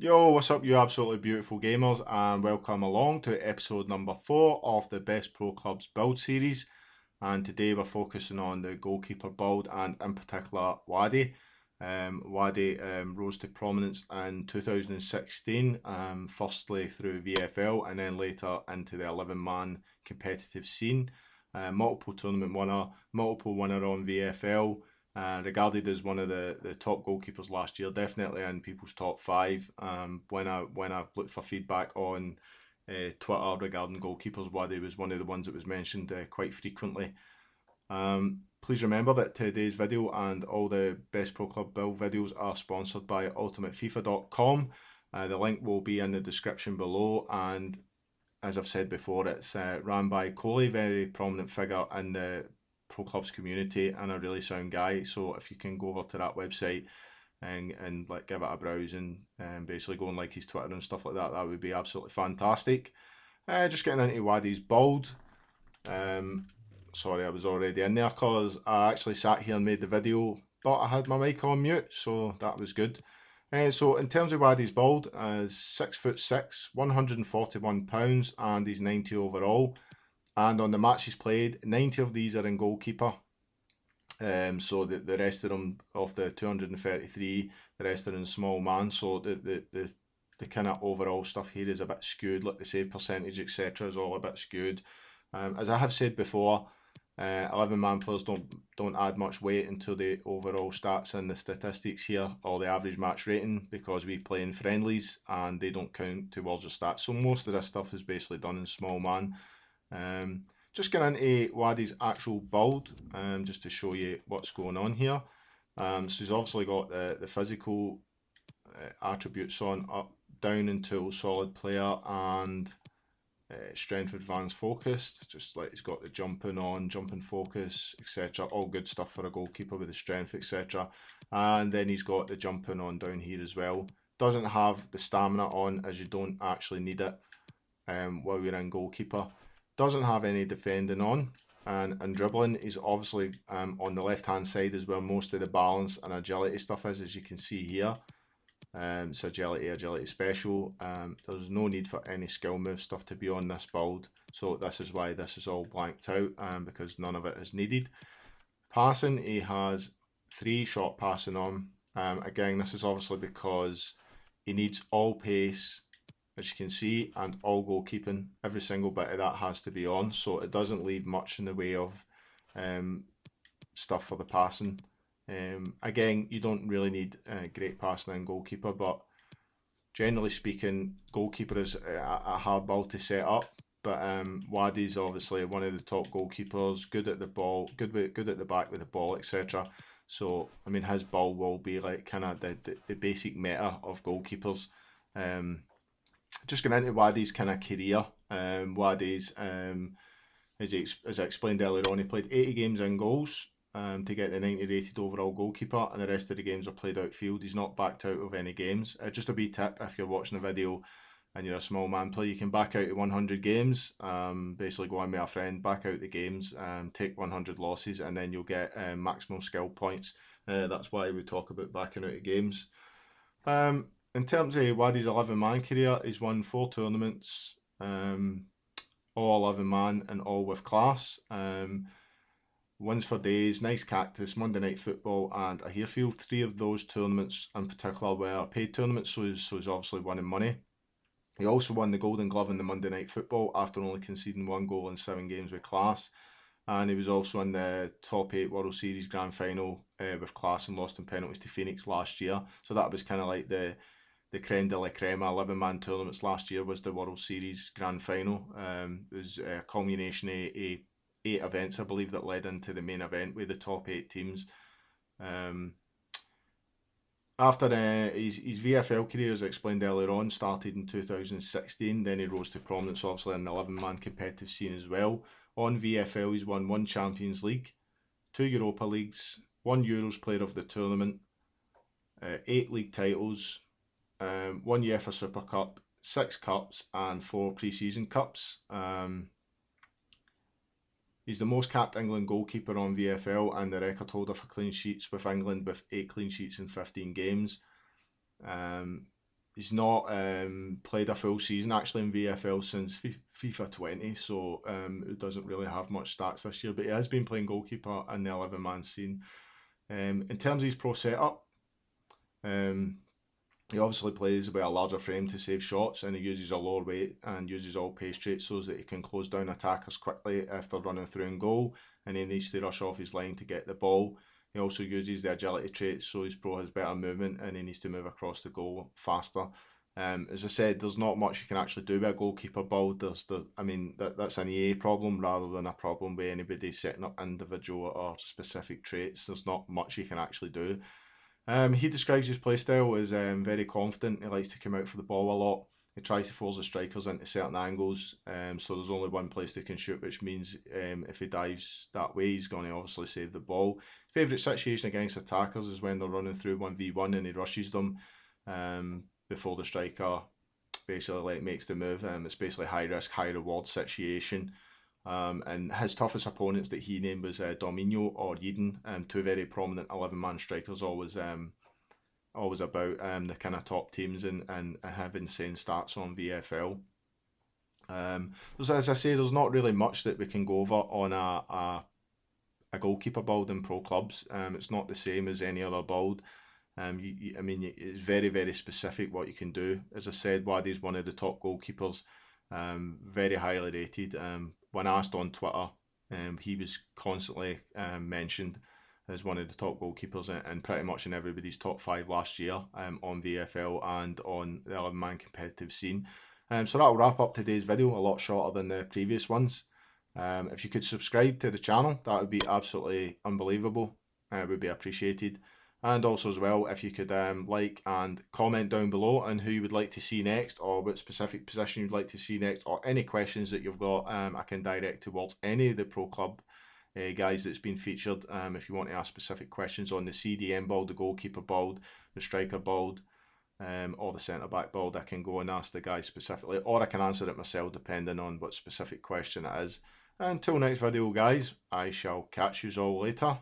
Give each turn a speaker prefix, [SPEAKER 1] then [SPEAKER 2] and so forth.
[SPEAKER 1] Yo, what's up, you absolutely beautiful gamers, and welcome along to episode number 4 of the Best Pro Clubs build series. And today we're focusing on the goalkeeper build and, in particular, Wadi. Wadi rose to prominence in 2016, firstly through VFL and then later into the 11-man competitive scene. Multiple tournament winner, multiple winner on VFL, regarded as one of the top goalkeepers last year, definitely in people's top five. When I looked for feedback on Twitter regarding goalkeepers, Wadi was one of the ones that was mentioned quite frequently. Please remember that today's video and all the Best Pro Club build videos are sponsored by ultimatefifa.com. The link will be in the description below, and as I've said before, it's ran by Coley, very prominent figure in the Pro Clubs community and a really sound guy. So if you can go over to that website and like give it a browse and basically go and like his Twitter and stuff like that, that would be absolutely fantastic. Just getting into Wadi's build. Sorry, I was already in there because I actually sat here and made the video, but I had my mic on mute, so that was good. So in terms of Wadi's build, is 6'6", 141 pounds, and he's 90 overall. And on the matches played, 90 of these are in goalkeeper. So the rest of them, of the 233, the rest are in small man. So the kind of overall stuff here is a bit skewed, like the save percentage, etc., is all a bit skewed. As I have said before, 11-man players don't add much weight into the overall stats and the statistics here, or the average match rating, because we play in friendlies and they don't count towards the stats. So most of this stuff is basically done in small man. Just getting into Wadi's actual build, just to show you what's going on here. So he's obviously got the physical attributes on, up, down into solid player, and strength advanced focused, just like he's got the jumping on, jumping focus, etc. All good stuff for a goalkeeper with the strength, etc. And then he's got the jumping on down here as well. Doesn't have the stamina on, as you don't actually need it while you're in goalkeeper. Doesn't have any defending on, and dribbling is obviously on the left hand side is where most of the balance and agility stuff is, as you can see here. It's agility special. There's no need for any skill move stuff to be on this build, so this is why this is all blanked out, because none of it is needed. Passing, he has 3 short passing on. Again, this is obviously because he needs all pace, as you can see, and all goalkeeping. Every single bit of that has to be on, so it doesn't leave much in the way of stuff for the passing. Again, you don't really need great passing in goalkeeper, but generally speaking, goalkeeper is a hard ball to set up. But Wadi's obviously one of the top goalkeepers, good at the ball, good at the back with the ball, etc. So I mean, his ball will be like kind of the basic meta of goalkeepers. Just going into Wadi's kind of career, Wadi's as I explained earlier on, he played 80 games in goals to get the 90 rated overall goalkeeper, and the rest of the games are played outfield. He's not backed out of any games. Just a wee tip, if you're watching the video and you're a small man player, you can back out to 100 games. Basically go on with a friend, back out the games, take 100 losses, and then you'll get maximum skill points. That's why we talk about backing out of games. In terms of Wadi's 11-man career, he's won 4 tournaments, all 11-man and all with class. Wins for days, nice cactus, Monday Night Football, and a Harefield. 3 of those tournaments in particular were paid tournaments, so he's obviously winning money. He also won the Golden Glove in the Monday Night Football after only conceding 1 goal in 7 games with class. And he was also in the top 8 World Series Grand Final with class, and lost in penalties to Phoenix last year. So that was kind of like the creme de la creme. 11-man tournaments last year was the World Series Grand Final. It was a culmination of 8 events, I believe, that led into the main event with the top 8 teams. After his VFL career, as I explained earlier on, started in 2016. Then he rose to prominence, obviously, in the 11-man competitive scene as well. On VFL, he's won 1 Champions League, 2 Europa Leagues, 1 Euros Player of the Tournament, 8 league titles, 1 UEFA Super Cup, 6 cups, and 4 pre-season cups. He's the most capped England goalkeeper on VFL and the record holder for clean sheets with England, with 8 clean sheets in 15 games. he's not played a full season actually in VFL since FIFA 20, so he doesn't really have much stats this year. But he has been playing goalkeeper in the 11-man scene. In terms of his pro setup, um, he obviously plays with a larger frame to save shots, and he uses a lower weight and uses all pace traits so that he can close down attackers quickly if they're running through in goal, and he needs to rush off his line to get the ball. He also uses the agility traits, so his pro has better movement and he needs to move across the goal faster. As I said, there's not much you can actually do with a goalkeeper build. That's an EA problem rather than a problem with anybody setting up individual or specific traits. There's not much you can actually do. He describes his playstyle as very confident. He likes to come out for the ball a lot. He tries to force the strikers into certain angles, so there's only one place they can shoot, which means if he dives that way, he's going to obviously save the ball. His favourite situation against attackers is when they're running through 1v1 and he rushes them before the striker basically makes the move. It's basically high risk, high reward situation. And his toughest opponents that he named was Domino or Eden, two very prominent 11-man strikers, always about the kind of top teams and have insane stats on VFL. As I say, there's not really much that we can go over on a goalkeeper build in pro clubs. It's not the same as any other build. It's very, very specific what you can do. As I said, Wadi's one of the top goalkeepers, very highly rated. When asked on Twitter, he was constantly mentioned as one of the top goalkeepers and pretty much in everybody's top 5 last year on VFL and on the 11-man competitive scene. So that'll wrap up today's video, a lot shorter than the previous ones. If you could subscribe to the channel, that would be absolutely unbelievable. It would be appreciated. And also as well, if you could like and comment down below on who you would like to see next, or what specific position you'd like to see next, or any questions that you've got, I can direct towards any of the pro club guys that's been featured. If you want to ask specific questions on the CDM build, the goalkeeper build, the striker build, or the centre back build, I can go and ask the guys specifically, or I can answer it myself depending on what specific question it is. Until next video guys, I shall catch you all later.